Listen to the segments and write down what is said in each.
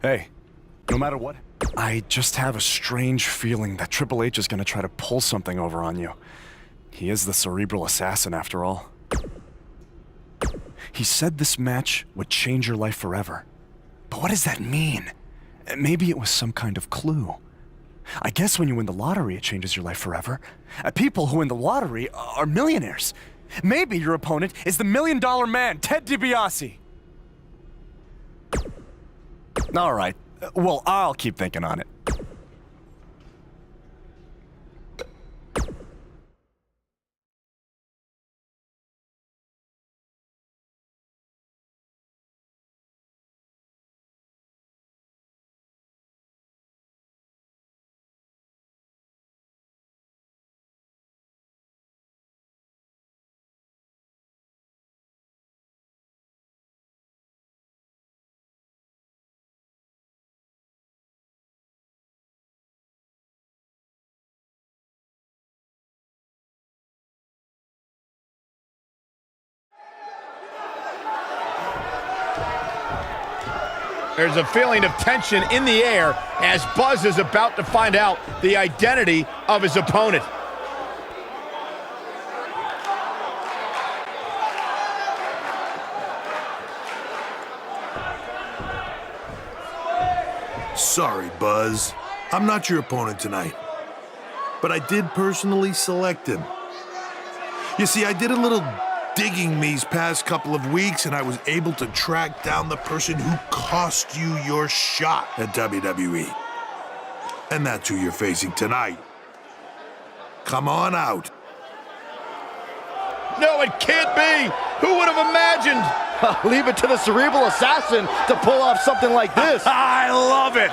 Hey, no matter what, I just have a strange feeling that Triple H is gonna try to pull something over on you. He is the cerebral assassin after all. He said this match would change your life forever. But what does that mean? Maybe it was some kind of clue. I guess when you win the lottery, it changes your life forever. People who win the lottery are millionaires. Maybe your opponent is the $1 Million Man, Ted DiBiase. All right. Well, I'll keep thinking on it. There's a feeling of tension in the air as Buzz is about to find out the identity of his opponent. Sorry, Buzz. I'm not your opponent tonight. But I did personally select him. You see, I did a little digging these past couple of weeks, and I was able to track down the person who cost you your shot at WWE. And that's who you're facing tonight. Come on out. No, it can't be! Who would have imagined? Leave it to the cerebral assassin to pull off something like this. I love it!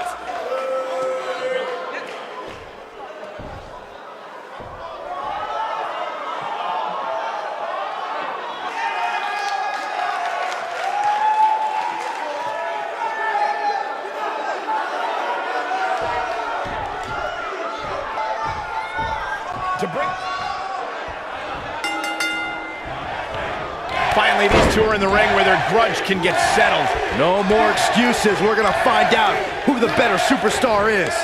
Finally, these two are in the ring where their grudge can get settled. No more excuses. We're going to find out who the better superstar is.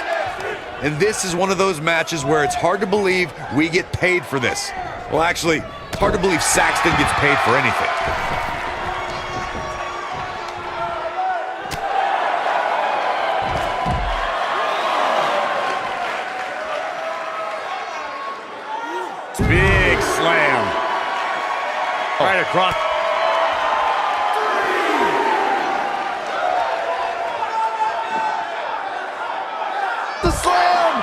And this is one of those matches where it's hard to believe we get paid for this. Well, actually, it's hard to believe Saxton gets paid for anything. Big slam. Right across. The slam!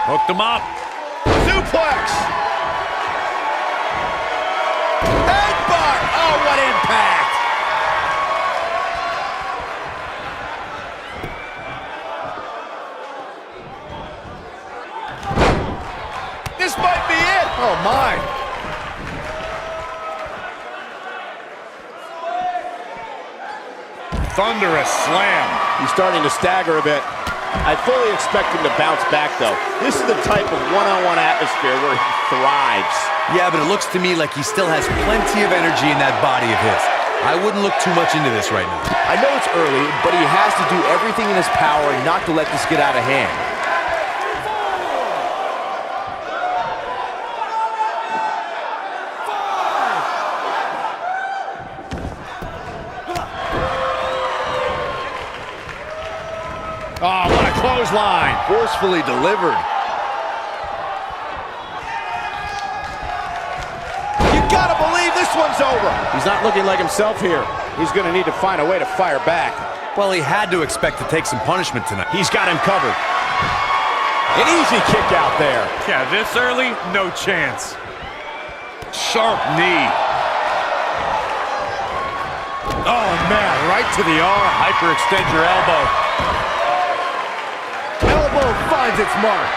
Hooked him up. Suplex. Headbutt. Oh, what impact. This might be it. Oh, my. Thunderous slam. He's starting to stagger a bit. I fully expect him to bounce back, though. This is the type of one-on-one atmosphere where he thrives. Yeah, but it looks to me like he still has plenty of energy in that body of his. I wouldn't look too much into this right now. I know it's early, but he has to do everything in his power not to let this get out of hand. Oh, what a clothesline. Forcefully delivered. You gotta believe this one's over. He's not looking like himself here. He's gonna need to find a way to fire back. Well, he had to expect to take some punishment tonight. He's got him covered. An easy kick out there. Yeah, this early, no chance. Sharp knee. Oh, man, right to the arm. Hyperextend your elbow. Elbow finds its mark.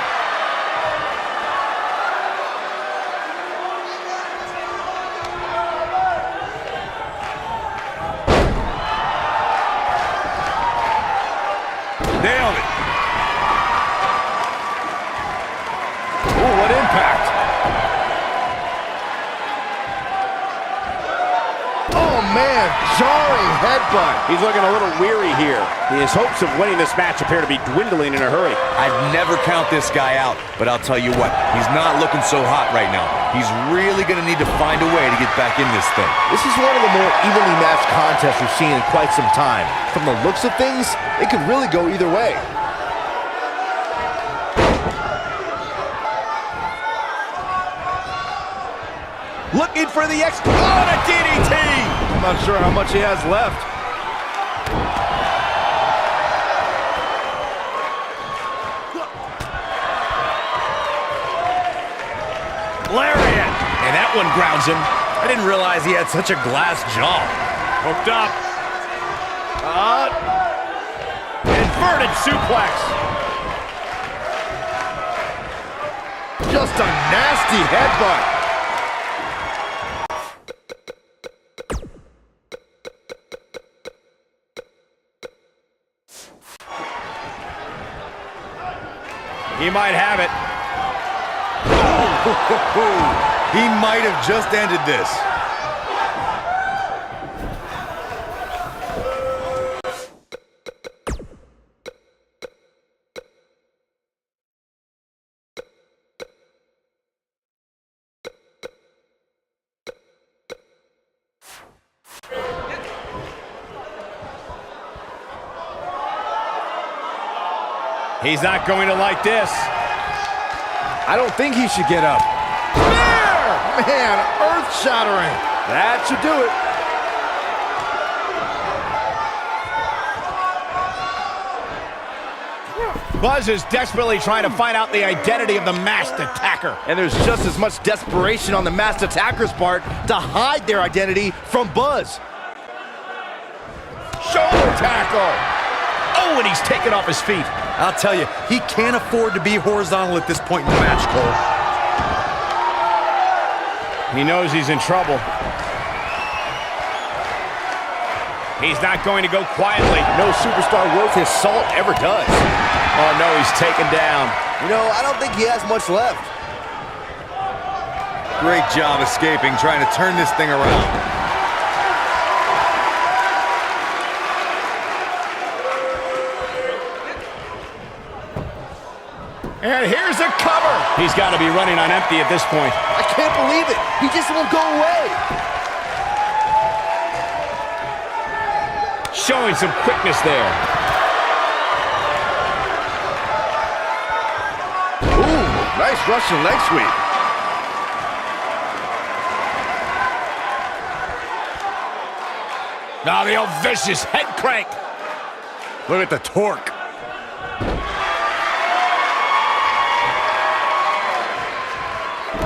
Nailed it. jarring headbutt. He's looking a little weary here. His hopes of winning this match appear to be dwindling in a hurry. I'd never count this guy out, but I'll tell you what, he's not looking so hot right now. He's really going to need to find a way to get back in this thing. This is one of the more evenly matched contests we've seen in quite some time. From the looks of things, it could really go either way. Looking for the a DDT! I'm not sure how much he has left. Lariat! And that one grounds him. I didn't realize he had such a glass jaw. Hooked up. Inverted suplex. Just a nasty headbutt. He might have it. He might have just ended this. He's not going to like this. I don't think he should get up. Spear! Man, earth-shattering. That should do it. Buzz is desperately trying to find out the identity of the masked attacker. And there's just as much desperation on the masked attacker's part to hide their identity from Buzz. Shoulder tackle. Oh, and he's taken off his feet. I'll tell you, he can't afford to be horizontal at this point in the match, Cole. He knows he's in trouble. He's not going to go quietly. No superstar worth his salt ever does. Oh, no, he's taken down. You know, I don't think he has much left. Great job escaping, trying to turn this thing around. And here's a cover. He's got to be running on empty at this point. I can't believe it. He just won't go away. Showing some quickness there. Ooh, nice Russian leg sweep. Now the old vicious head crank. Look at the torque.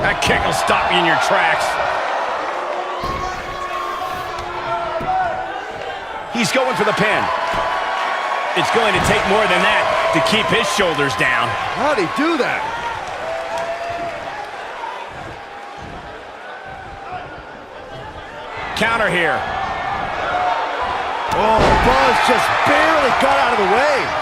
That kick will stop you in your tracks. He's going for the pin. It's going to take more than that to keep his shoulders down. How'd he do that? Counter here. Oh, Buzz just barely got out of the way.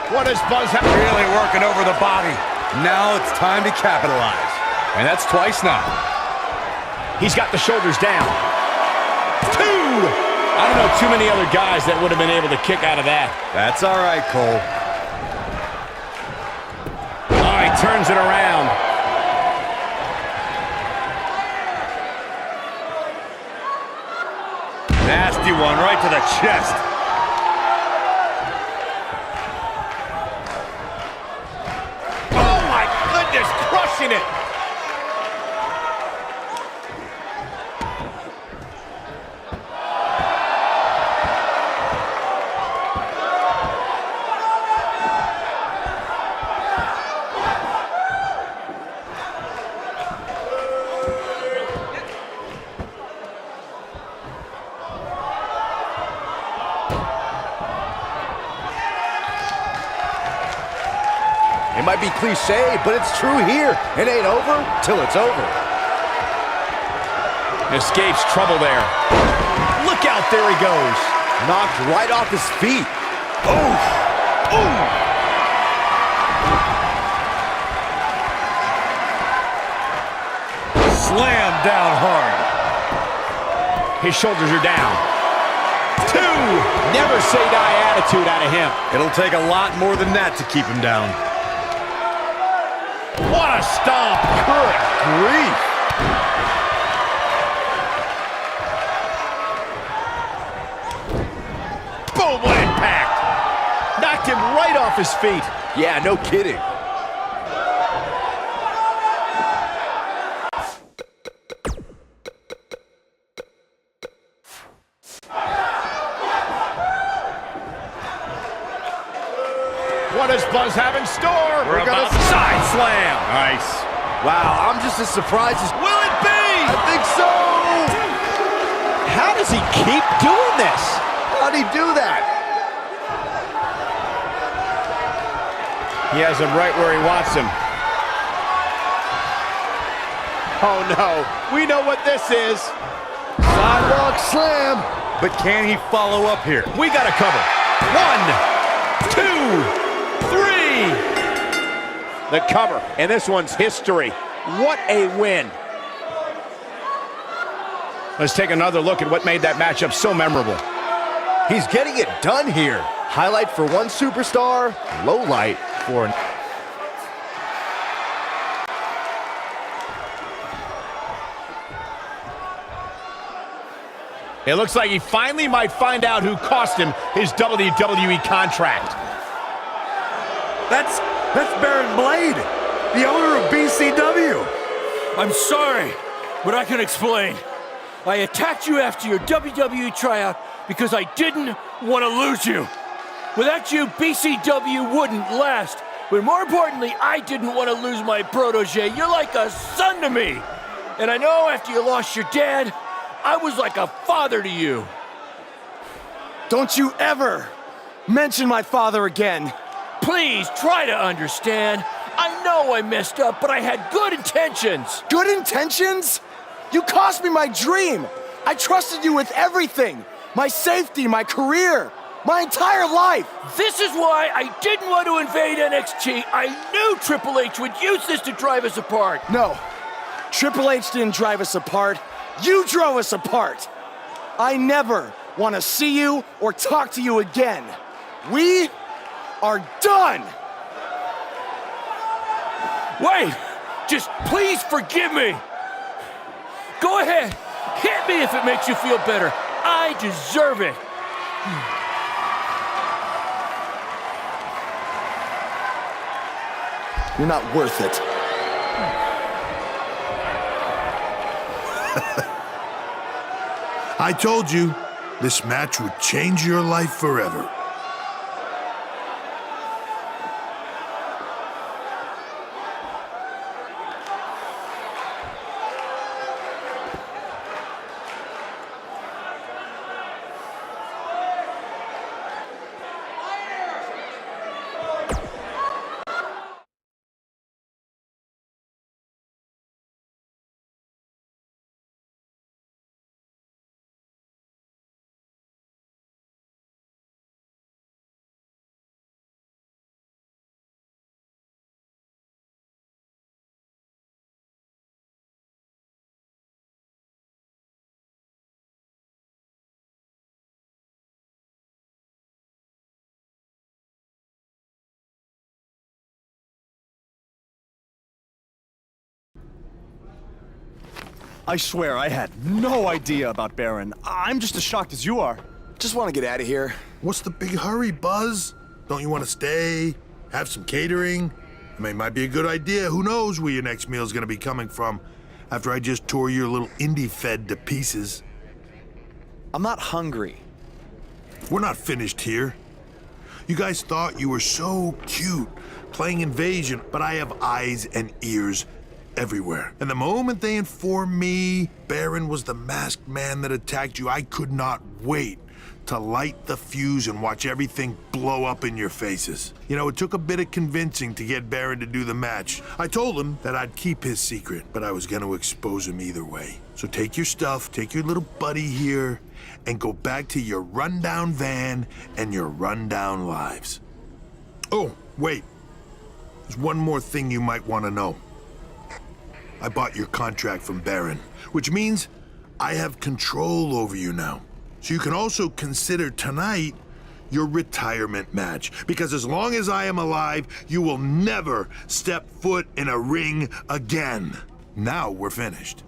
What does Buzz have? Really working over the body. Now it's time to capitalize. And that's twice now. He's got the shoulders down. Two! I don't know too many other guys that would have been able to kick out of that. That's all right, Cole. Oh, he turns it around. Nasty one right to the chest. Oh, my goodness, crushing it. It might be cliche, but it's true here. It ain't over till it's over. Escapes trouble there. Look out, there he goes. Knocked right off his feet. Oh! Ooh! Slam down hard. His shoulders are down. 2. Never say die attitude out of him. It'll take a lot more than that to keep him down. What a stomp. Good grief. Boom, what impact. Knocked him right off his feet. Yeah, no kidding. What does Buzz have in store? We're gonna side slam. Nice. Wow, I'm just as surprised as... Will it be? I think so! How does he keep doing this? How'd he do that? He has him right where he wants him. Oh no, we know what this is. Sidewalk slam. But can he follow up here? We got to cover. 1, 2, 3. The cover, and this one's history. What a win. Let's take another look at what made that matchup so memorable. He's getting it done here. Highlight for one superstar, low light for an... It looks like he finally might find out who cost him his WWE contract. That's Baron Blade, the owner of BCW. I'm sorry, but I can explain. I attacked you after your WWE tryout because I didn't want to lose you. Without you, BCW wouldn't last. But more importantly, I didn't want to lose my protege. You're like a son to me. And I know after you lost your dad, I was like a father to you. Don't you ever mention my father again. Please try to understand. I know I messed up, but I had good intentions. Good intentions? You cost me my dream. I trusted you with everything. My safety, my career, my entire life. This is why I didn't want to invade NXT. I knew Triple H would use this to drive us apart. No, Triple H didn't drive us apart. You drove us apart. I never want to see you or talk to you again. We are done. Wait, just please forgive me. Go ahead, hit me if it makes you feel better. I deserve it. You're not worth it. I told you, this match would change your life forever. I swear, I had no idea about Baron. I'm just as shocked as you are. Just want to get out of here. What's the big hurry, Buzz? Don't you want to stay? Have some catering? I mean, it might be a good idea. Who knows where your next meal's gonna be coming from after I just tore your little indie fed to pieces. I'm not hungry. We're not finished here. You guys thought you were so cute playing Invasion, but I have eyes and ears everywhere. And the moment they informed me Baron was the masked man that attacked you, I could not wait to light the fuse and watch everything blow up in your faces. You know, it took a bit of convincing to get Baron to do the match. I told him that I'd keep his secret, but I was going to expose him either way. So take your stuff, take your little buddy here, and go back to your rundown van and your rundown lives. Oh, wait. There's one more thing you might want to know. I bought your contract from Baron, which means I have control over you now. So you can also consider tonight your retirement match, because as long as I am alive, you will never step foot in a ring again. Now we're finished.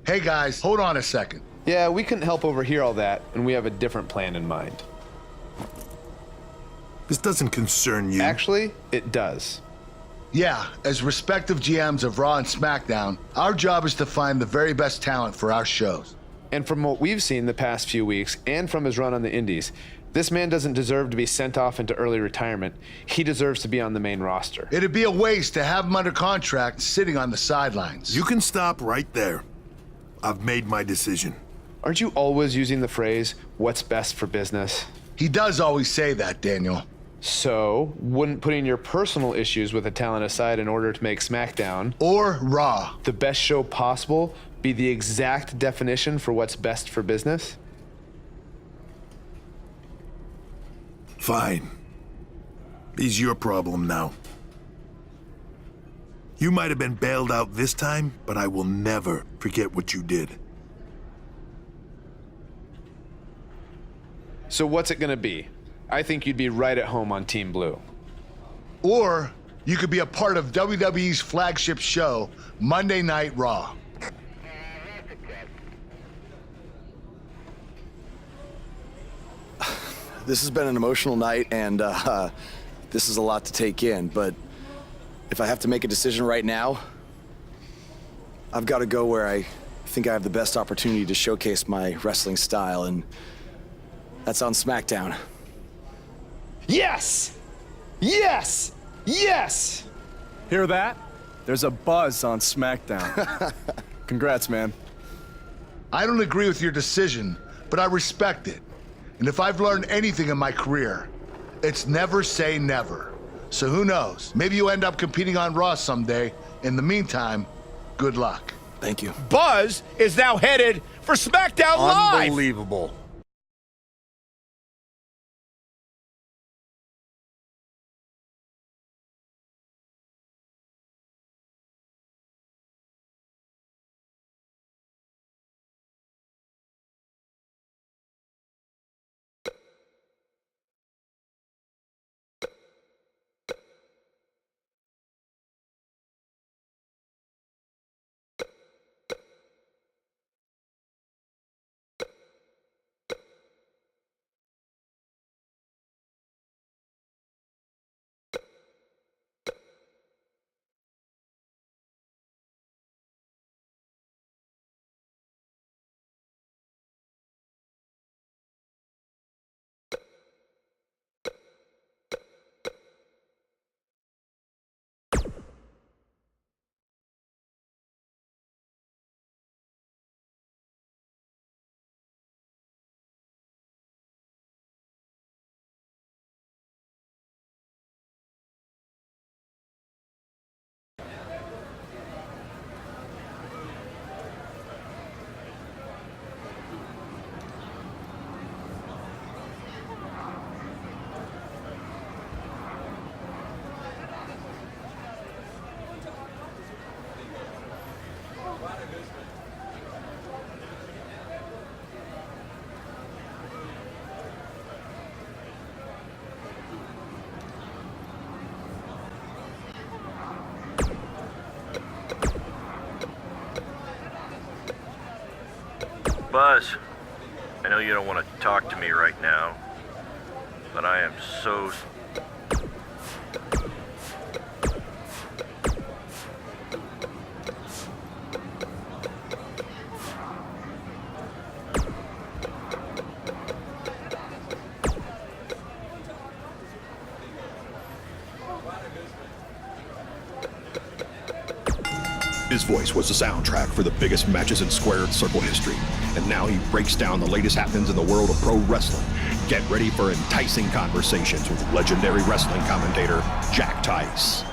Hey guys, hold on a second. Yeah, we couldn't help overhear all that, and we have a different plan in mind. This doesn't concern you. Actually, it does. Yeah, as respective GMs of Raw and SmackDown, our job is to find the very best talent for our shows. And from what we've seen the past few weeks, and from his run on the Indies, this man doesn't deserve to be sent off into early retirement. He deserves to be on the main roster. It'd be a waste to have him under contract sitting on the sidelines. You can stop right there. I've made my decision. Aren't you always using the phrase, what's best for business? He does always say that, Daniel. So, wouldn't putting your personal issues with a talent aside in order to make SmackDown, or Raw, the best show possible, be the exact definition for what's best for business? Fine. It's your problem now. You might have been bailed out this time, but I will never forget what you did. So what's it gonna be? I think you'd be right at home on Team Blue. or you could be a part of WWE's flagship show, Monday Night Raw. This has been an emotional night, and this is a lot to take in, but if I have to make a decision right now, I've got to go where I think I have the best opportunity to showcase my wrestling style, and that's on SmackDown. Yes! Yes! Yes! Hear that? There's a buzz on SmackDown. Congrats, man. I don't agree with your decision, but I respect it. And if I've learned anything in my career, it's never say never. So who knows? Maybe you end up competing on Raw someday. In the meantime, good luck. Thank you. Buzz is now headed for SmackDown Live. Unbelievable. Buzz, I know you don't want to talk to me right now, but I am so... His voice was the soundtrack for the biggest matches in squared circle history, and now he breaks down the latest happenings in the world of pro wrestling. Get ready for enticing conversations with legendary wrestling commentator Jack Tice.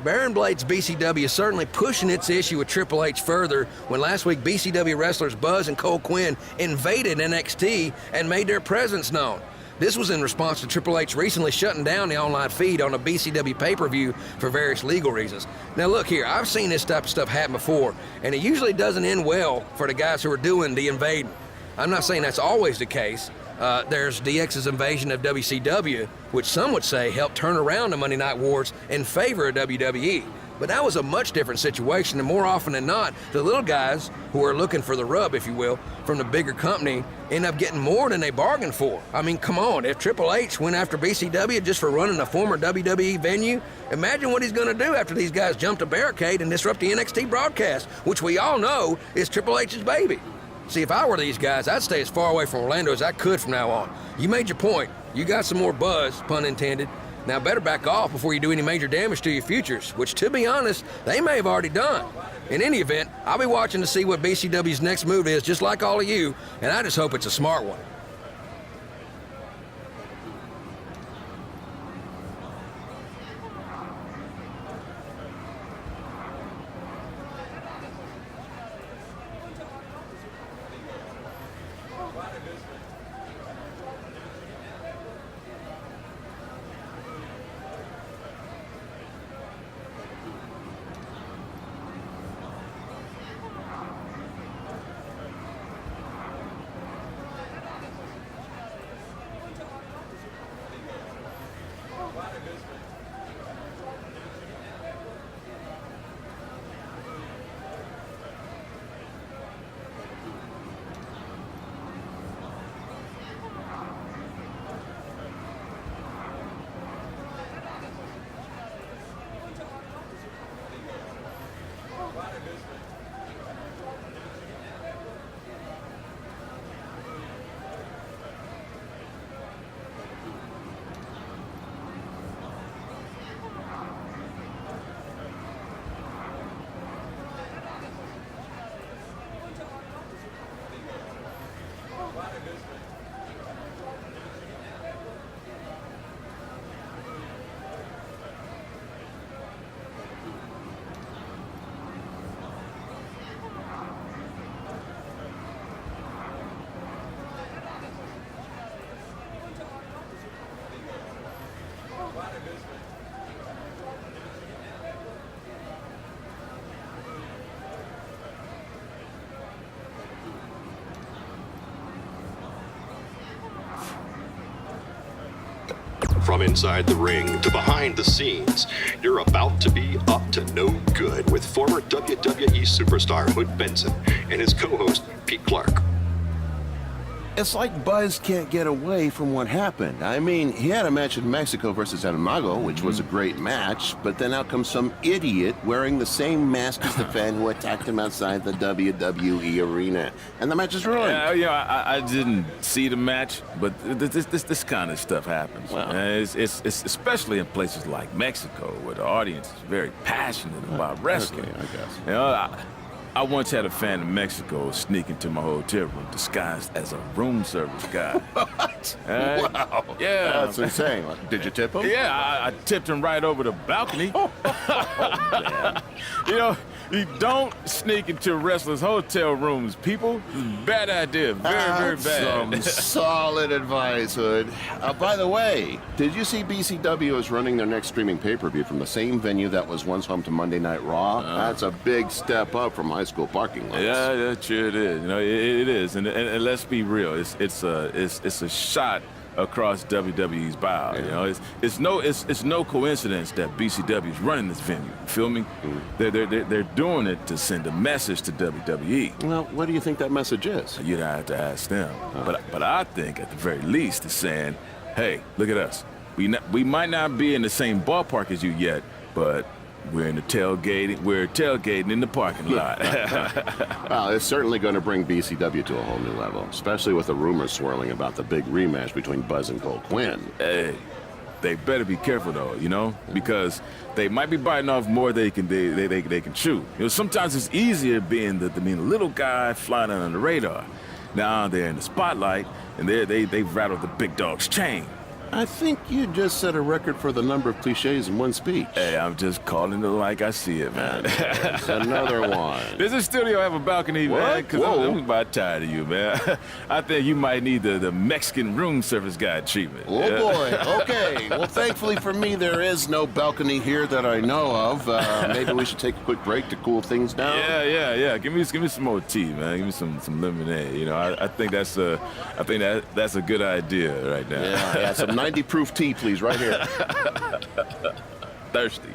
Baron Blade's BCW is certainly pushing its issue with Triple H further when last week BCW wrestlers Buzz and Cole Quinn invaded NXT and made their presence known. This was in response to Triple H recently shutting down the online feed on a BCW pay-per-view for various legal reasons. Now look here, I've seen this type of stuff happen before, and it usually doesn't end well for the guys who are doing the invading. I'm not saying that's always the case. There's DX's invasion of WCW, which some would say helped turn around the Monday Night Wars in favor of WWE. But that was a much different situation, and more often than not, the little guys who are looking for the rub, if you will, from the bigger company end up getting more than they bargained for. I mean, come on, if Triple H went after BCW just for running a former WWE venue, imagine what he's gonna do after these guys jump the barricade and disrupt the NXT broadcast, which we all know is Triple H's baby. See, if I were these guys, I'd stay as far away from Orlando as I could from now on. You made your point. You got some more buzz, pun intended. Now better back off before you do any major damage to your futures, which, to be honest, they may have already done. In any event, I'll be watching to see what BCW's next move is, just like all of you, and I just hope it's a smart one. From inside the ring to behind the scenes, you're about to be up to no good with former WWE superstar Hood Benson and his co-host Pete Clark. It's like Buzz can't get away from what happened. I mean, he had a match in Mexico versus El Mago, which was a great match, but then out comes some idiot wearing the same mask as the fan who attacked him outside the WWE arena, and the match is ruined. I didn't see the match, but this kind of stuff happens. Wow. It's especially in places like Mexico, where the audience is very passionate about wrestling. Okay, I guess. You know, I once had a fan in Mexico sneak into my hotel room disguised as a room service guy. What? Wow. Yeah. That's insane. Did you tip him? Yeah, I tipped him right over the balcony. Man. You know, you don't sneak into wrestlers' hotel rooms, people. It's a bad idea. Very bad. Some solid advice, Hood. By the way, did you see BCW is running their next streaming pay-per-view from the same venue that was once home to Monday Night Raw? That's a big step up from high school parking lots. Yeah, that sure it is. You know, it is. And let's be real. It's a shot across WWE's bow. You know, it's no coincidence that BCW is running this venue. You feel me? They're doing it to send a message to WWE. Well, what do you think that message is? You'd have to ask them. But I think at the very least it's saying, hey, look at us. We might not be in the same ballpark as you yet, but we're tailgating in the parking lot. Well, it's certainly going to bring BCW to a whole new level, especially with the rumors swirling about the big rematch between Buzz and Cole Quinn. Hey, They better be careful though, you know, because they might be biting off more they can chew. You know, sometimes it's easier being the little guy flying under the radar. Now they're in the spotlight and they've rattled the big dog's chain. I think you just set a record for the number of cliches in one speech. Hey, I'm just calling it like I see it, man. There's another one. Does this studio have a balcony, man? Because I'm about tired of you, man. I think you might need the Mexican room service guy treatment. Oh, yeah? boy. Okay. Well, thankfully for me, there is no balcony here that I know of. Maybe we should take a quick break to cool things down. Yeah. Give me some more tea, man. Give me some lemonade. You know, I think that's a good idea right now. Yeah, some 90 proof tea, please, right here. Thirsty.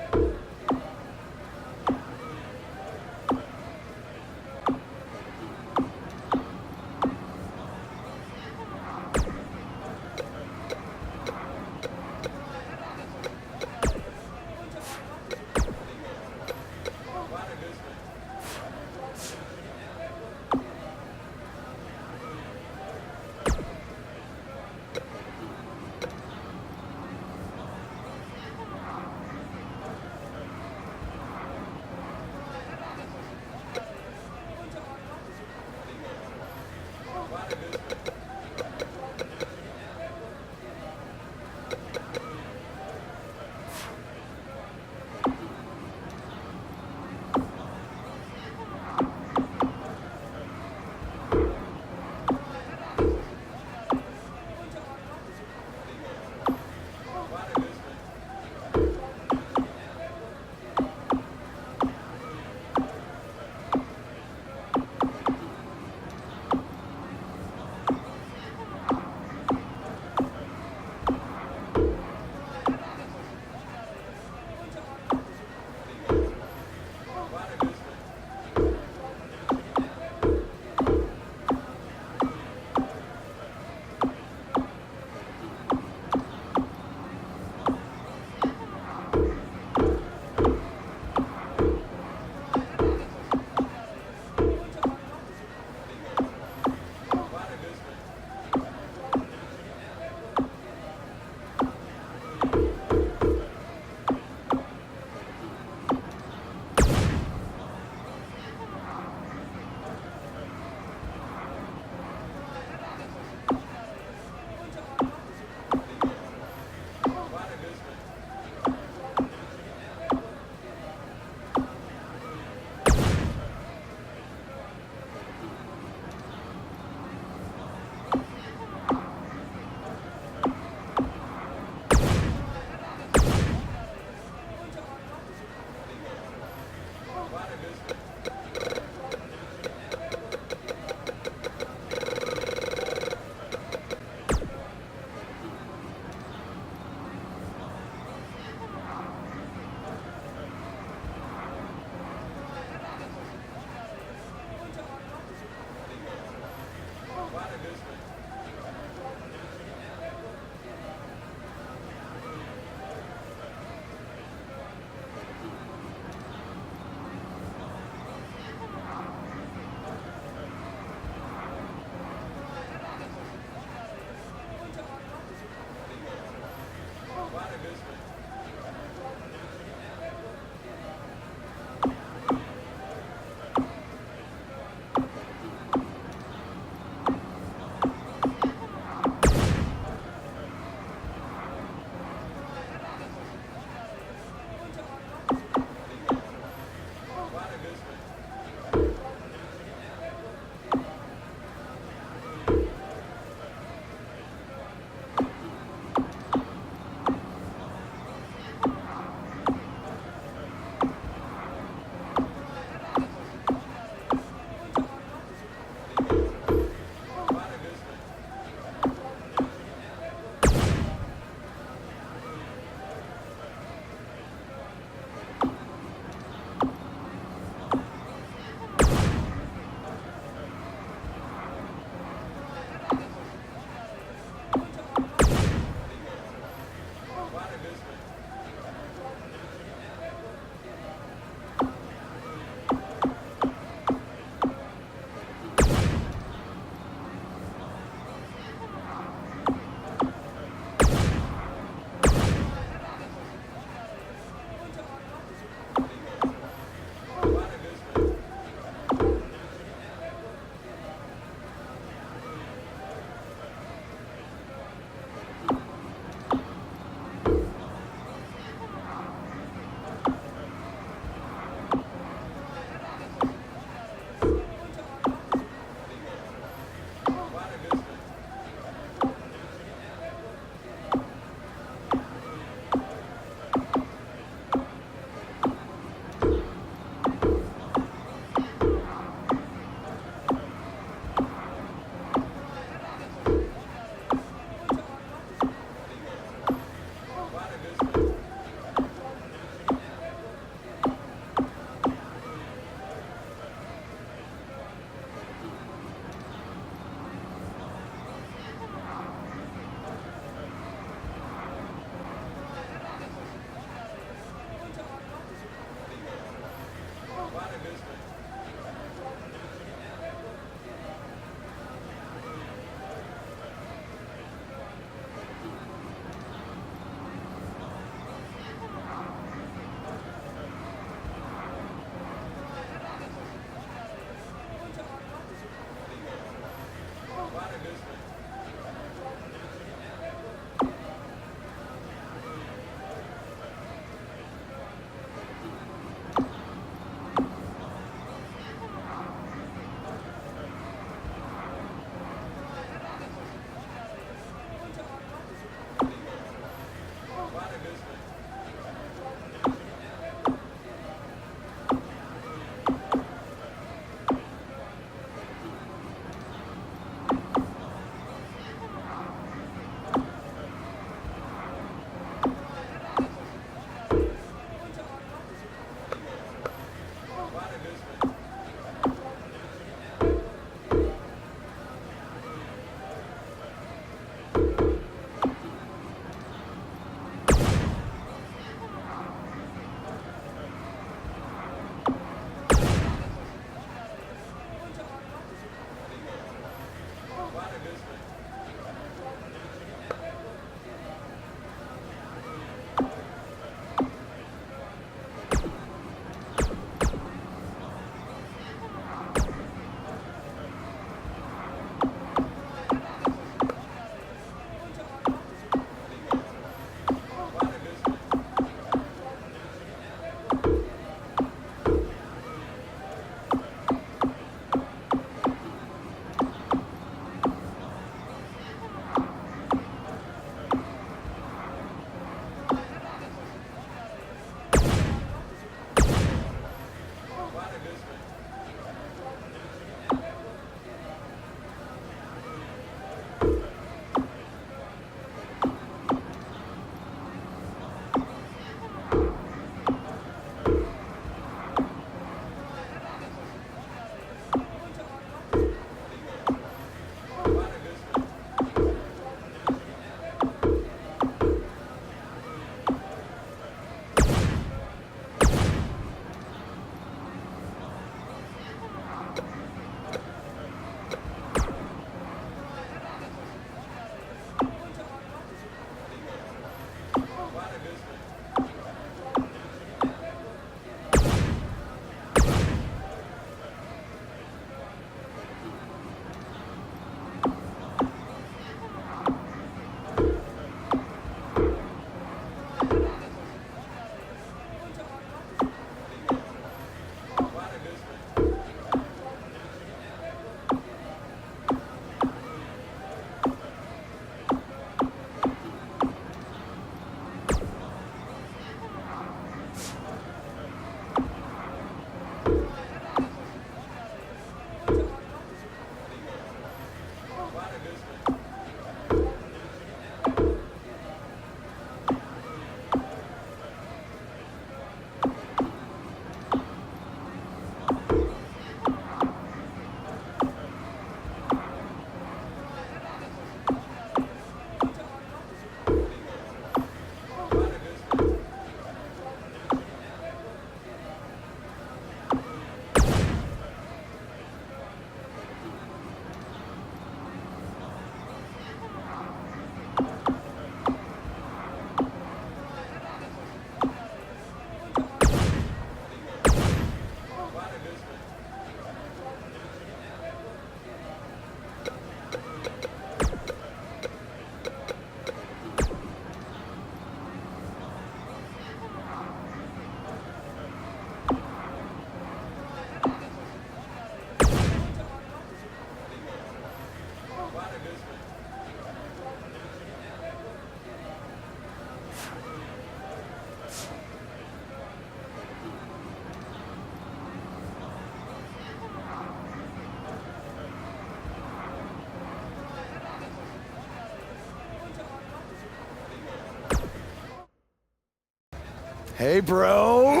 Hey, bro.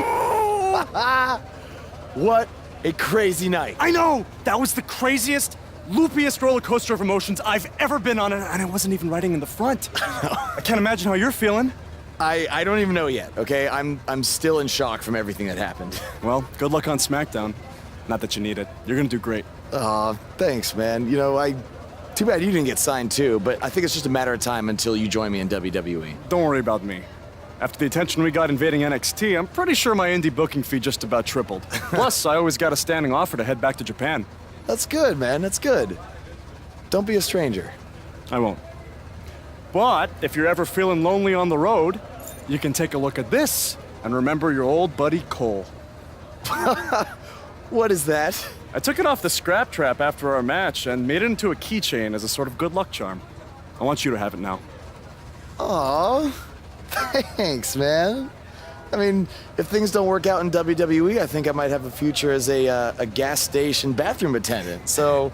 What a crazy night. I know! That was the craziest, loopiest roller coaster of emotions I've ever been on, and I wasn't even riding in the front. I can't imagine how you're feeling. I don't even know yet, okay? I'm still in shock from everything that happened. Well, good luck on SmackDown. Not that you need it. You're gonna do great. Aw, thanks, man. You know, too bad you didn't get signed too, but I think it's just a matter of time until you join me in WWE. Don't worry about me. After the attention we got invading NXT, I'm pretty sure my indie booking fee just about tripled. Plus, I always got a standing offer to head back to Japan. That's good, man. That's good. Don't be a stranger. I won't. But if you're ever feeling lonely on the road, you can take a look at this and remember your old buddy Cole. What is that? I took it off the scrap trap after our match and made it into a keychain as a sort of good luck charm. I want you to have it now. Aw, thanks, man. I mean, if things don't work out in WWE, I think I might have a future as a gas station bathroom attendant. So,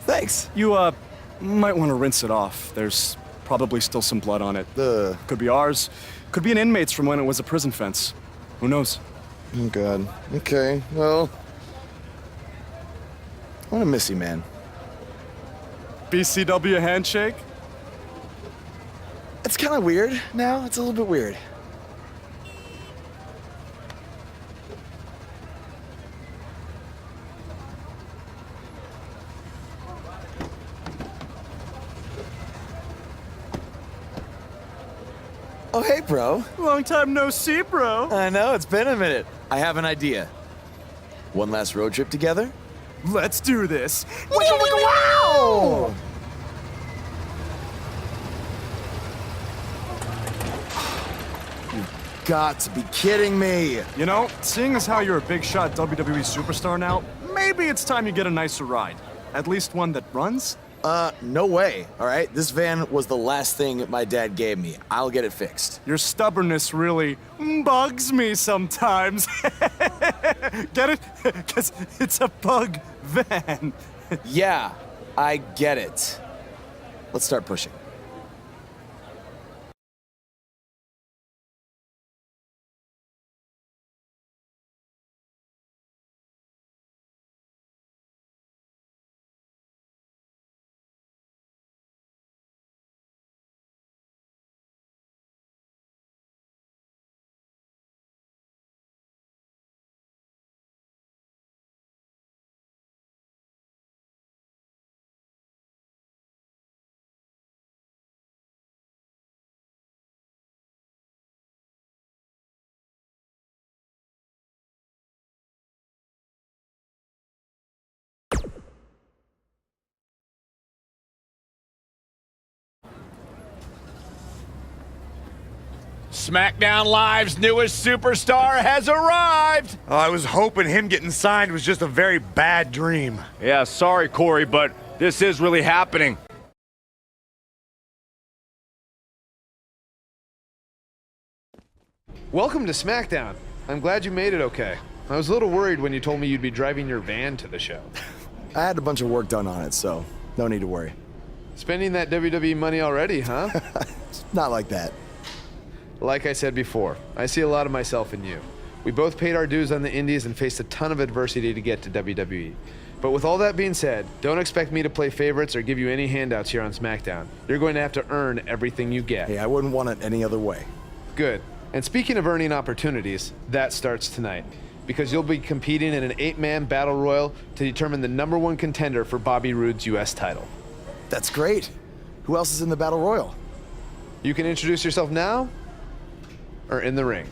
thanks. You, might want to rinse it off. There's probably still some blood on it. Could be ours. Could be an inmate's from when it was a prison fence. Who knows? Oh, God. Okay, well, I'm gonna miss you, man. BCW handshake? It's kind of weird now. It's a little bit weird. Oh, hey, bro. Long time no see, bro. I know, it's been a minute. I have an idea. One last road trip together? Let's do this. Wow! You've got to be kidding me. You know, seeing as how you're a big shot WWE superstar now, maybe it's time you get a nicer ride. At least one that runs? No way, all right? This van was the last thing my dad gave me. I'll get it fixed. Your stubbornness really bugs me sometimes. Get it? Because it's a bug van. Yeah, I get it. Let's start pushing. SmackDown Live's newest superstar has arrived. I was hoping him getting signed was just a very bad dream. Yeah, sorry, Corey, but this is really happening. Welcome to SmackDown. I'm glad you made it okay. I was a little worried when you told me you'd be driving your van to the show. I had a bunch of work done on it, so no need to worry. Spending that WWE money already, huh? Not like that. Like I said before, I see a lot of myself in you. We both paid our dues on the indies and faced a ton of adversity to get to WWE. But with all that being said, don't expect me to play favorites or give you any handouts here on SmackDown. You're going to have to earn everything you get. Hey, I wouldn't want it any other way. Good. And speaking of earning opportunities, that starts tonight. Because you'll be competing in an 8-man battle royal to determine the #1 contender for Bobby Roode's US title. That's great. Who else is in the battle royal? You can introduce yourself now or in the ring.